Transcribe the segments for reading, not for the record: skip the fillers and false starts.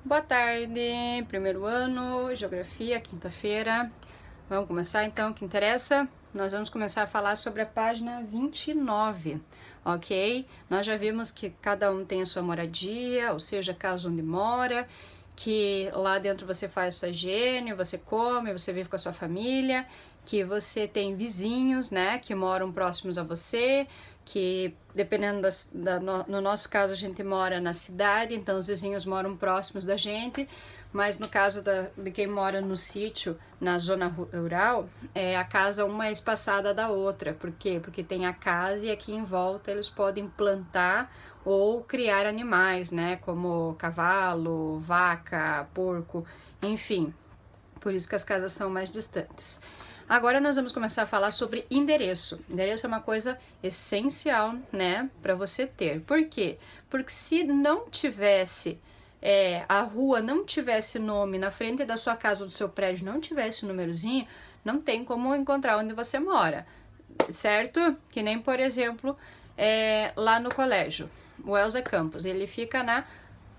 Boa tarde, primeiro ano, Geografia, quinta-feira. Vamos começar então, o que interessa? Nós vamos começar a falar sobre a página 29, ok? Nós já vimos que cada um tem a sua moradia, ou seja, a casa onde mora, que lá dentro você faz sua higiene, você come, você vive com a sua família, que você tem vizinhos, né, que moram próximos a você, que dependendo no nosso caso a gente mora na cidade, então os vizinhos moram próximos da gente, mas no caso de quem mora no sítio, na zona rural, a casa uma é espaçada da outra. Por quê? Porque tem a casa e aqui em volta eles podem plantar ou criar animais, né, como cavalo, vaca, porco, enfim, por isso que as casas são mais distantes. Agora nós vamos começar a falar sobre endereço. Endereço é uma coisa essencial, né, para você ter. Por quê? Porque se não tivesse, a rua não tivesse nome na frente da sua casa ou do seu prédio, não tivesse um númerozinho, não tem como encontrar onde você mora, certo? Que nem, por exemplo, lá no colégio, o Elza Campos, ele fica na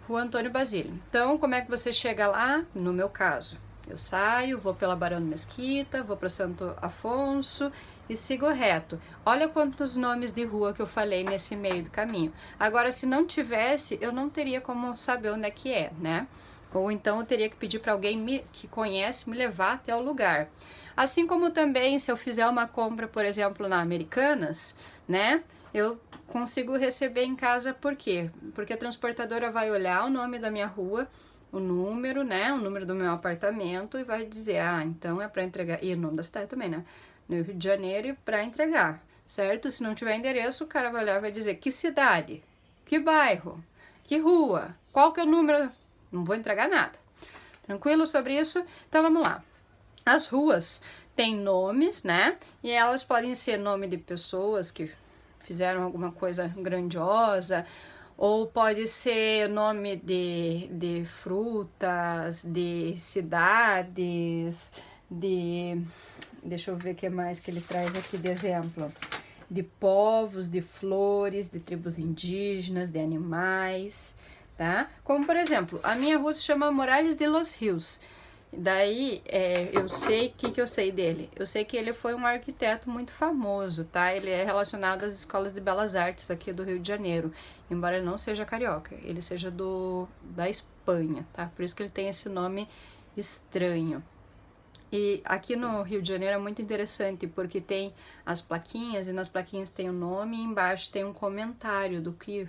Rua Antônio Basílio. Então, como é que você chega lá? No meu caso, eu saio, vou pela Barão de Mesquita, vou para Santo Afonso e sigo reto. Olha quantos nomes de rua que eu falei nesse meio do caminho. Agora, se não tivesse, eu não teria como saber onde é que é, né? Ou então eu teria que pedir para alguém que conhece me levar até o lugar. Assim como também, se eu fizer uma compra, por exemplo, na Americanas, né? Eu consigo receber em casa, por quê? Porque a transportadora vai olhar o nome da minha rua, o número, né, o número do meu apartamento e vai dizer, então é para entregar, e o nome da cidade também, né, no Rio de Janeiro, para entregar, certo? Se não tiver endereço, o cara vai olhar e vai dizer, que cidade, que bairro, que rua, qual que é o número, não vou entregar nada. Tranquilo sobre isso? Então vamos lá. As ruas têm nomes, né, e elas podem ser nome de pessoas que fizeram alguma coisa grandiosa, ou pode ser nome de frutas, de cidades, deixa eu ver o que mais que ele traz aqui de exemplo, de povos, de flores, de tribos indígenas, de animais, tá? Como por exemplo, a minha rua se chama Morales de los Rios. Daí, eu sei, o que eu sei dele? Eu sei que ele foi um arquiteto muito famoso, tá? Ele é relacionado às escolas de belas artes aqui do Rio de Janeiro, embora ele não seja carioca, ele seja da Espanha, tá? Por isso que ele tem esse nome estranho. E aqui no Rio de Janeiro é muito interessante, porque tem as plaquinhas, e nas plaquinhas tem o nome, e embaixo tem um comentário do que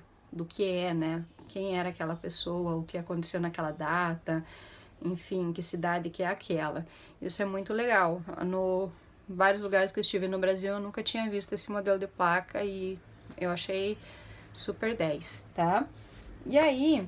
é, né? Quem era aquela pessoa, o que aconteceu naquela data, enfim, que cidade que é aquela. Isso é muito legal. No vários lugares que eu estive no Brasil, eu nunca tinha visto esse modelo de placa e eu achei super 10, tá? E aí,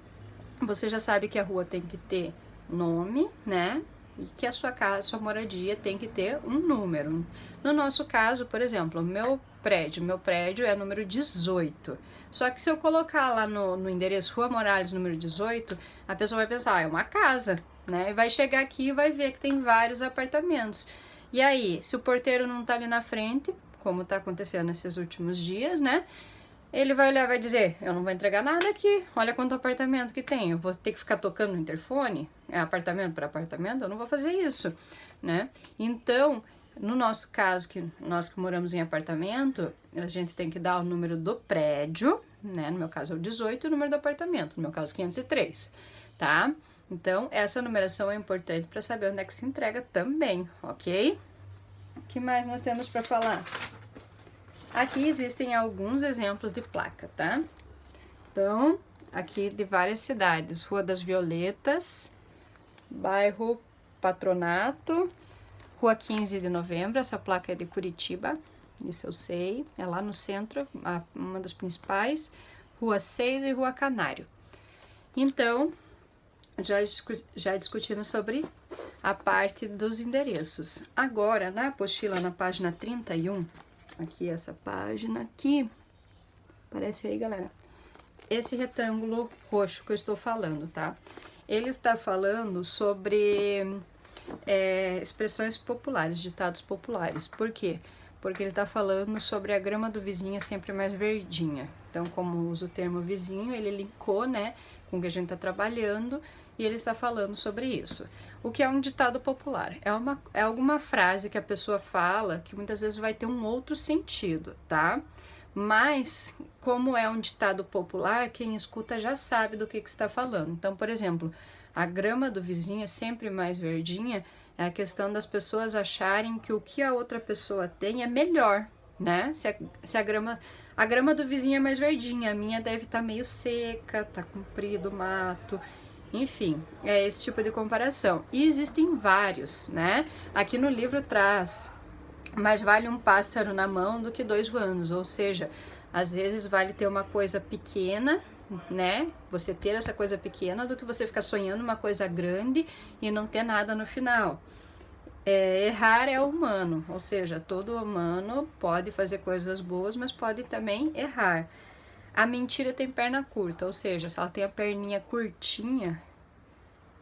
você já sabe que a rua tem que ter nome, né? E que a sua casa, sua moradia tem que ter um número. No nosso caso, por exemplo, meu prédio é número 18. Só que se eu colocar lá no endereço Rua Morales, número 18, a pessoa vai pensar, é uma casa, né? E vai chegar aqui e vai ver que tem vários apartamentos. E aí, se o porteiro não tá ali na frente, como tá acontecendo nesses últimos dias, né? Ele vai olhar e vai dizer, eu não vou entregar nada aqui, olha quanto apartamento que tem, eu vou ter que ficar tocando no interfone, apartamento por apartamento, eu não vou fazer isso, né? Então, no nosso caso, nós que moramos em apartamento, a gente tem que dar o número do prédio, né? No meu caso é o 18, e o número do apartamento, no meu caso 503, tá? Então, essa numeração é importante para saber onde é que se entrega também, ok? O que mais nós temos para falar? Aqui existem alguns exemplos de placa, tá? Então, aqui de várias cidades. Rua das Violetas, bairro Patronato, Rua 15 de Novembro, essa placa é de Curitiba, isso eu sei, é lá no centro, uma das principais. Rua 6 e Rua Canário. Então, já discutimos sobre a parte dos endereços. Agora, na apostila, na página 31, aqui essa página aqui, aparece aí, galera, esse retângulo roxo que eu estou falando, tá? Ele está falando sobre expressões populares, ditados populares. Por quê? porque ele tá falando sobre a grama do vizinho é sempre mais verdinha. Então, como usa o termo vizinho, ele linkou, né, com o que a gente tá trabalhando, e ele está falando sobre isso. O que é um ditado popular? É alguma frase que a pessoa fala que muitas vezes vai ter um outro sentido, tá? Mas, como é um ditado popular, quem escuta já sabe do que está falando. Então, por exemplo, a grama do vizinho é sempre mais verdinha, é a questão das pessoas acharem que o que a outra pessoa tem é melhor, né? Se a grama do vizinho é mais verdinha, a minha deve estar meio seca, tá comprido o mato. Enfim, é esse tipo de comparação. E existem vários, né? Aqui no livro traz: mais vale um pássaro na mão do que 2 voando, ou seja, às vezes vale ter uma coisa pequena, né? Você ter essa coisa pequena do que você ficar sonhando uma coisa grande e não ter nada no final. Errar é humano, ou seja, todo humano pode fazer coisas boas, mas pode também errar. A mentira tem perna curta, ou seja, se ela tem a perninha curtinha,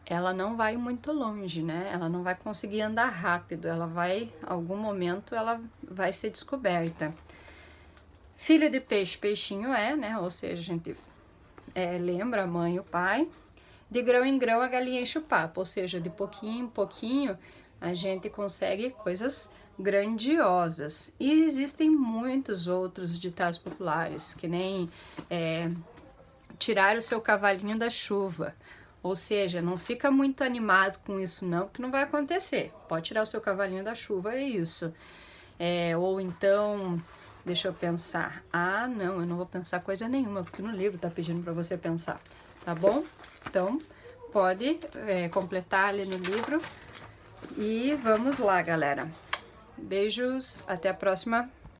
ela não vai muito longe, né? Ela não vai conseguir andar rápido, algum momento ela vai ser descoberta. Filho de peixe, peixinho é, né? Ou seja, a gente lembra a mãe e o pai. De grão em grão a galinha enche o papo, ou seja, de pouquinho em pouquinho a gente consegue coisas grandiosas. E existem muitos outros ditados populares, que nem tirar o seu cavalinho da chuva. Ou seja, não fica muito animado com isso não, porque não vai acontecer. Pode tirar o seu cavalinho da chuva, é isso. Ou então, deixa eu pensar. Ah, não, eu não vou pensar coisa nenhuma, porque no livro tá pedindo para você pensar, tá bom? Então, pode completar ali no livro. E vamos lá, galera. Beijos, até a próxima.